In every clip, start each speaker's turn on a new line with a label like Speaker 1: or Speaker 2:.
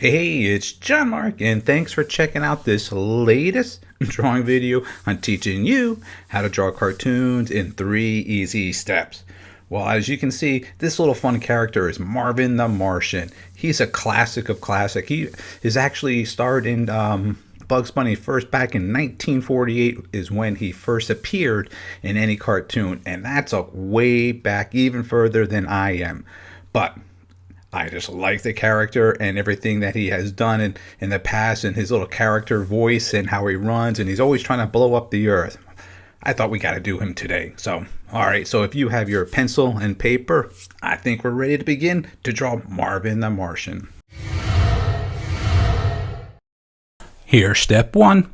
Speaker 1: Hey, it's John-Marc, and thanks for checking out this latest drawing video on teaching you how to draw cartoons in 3 easy steps. Well, as you can see, this little fun character is Marvin the Martian. He's a classic of classic. He is actually starred in Bugs Bunny first back in 1948 is when he first appeared in any cartoon, and that's a way back, even further than I am. But I just like the character and everything that he has done in the past, and his little character voice and how he runs, and he's always trying to blow up the earth. I thought we got to do him today. So, alright, so if you have your pencil and paper, I think we're ready to begin to draw Marvin the Martian. Here's step 1.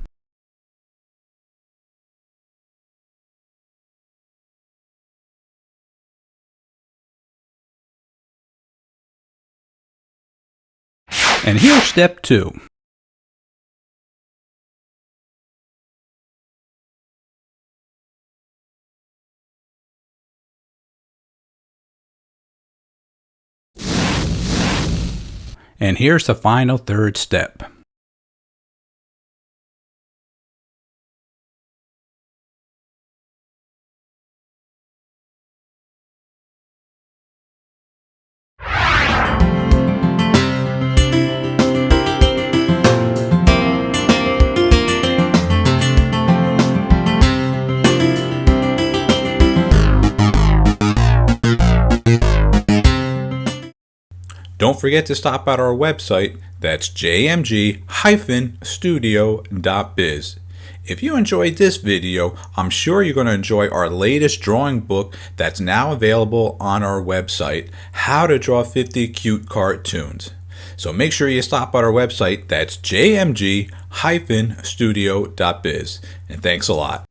Speaker 1: And here's step 2. And here's the final third step. Don't forget to stop at our website, that's jmg-studio.biz. If you enjoyed this video, I'm sure you're going to enjoy our latest drawing book that's now available on our website, How to Draw 50 Cute Cartoons. So make sure you stop at our website, that's jmg-studio.biz. And thanks a lot.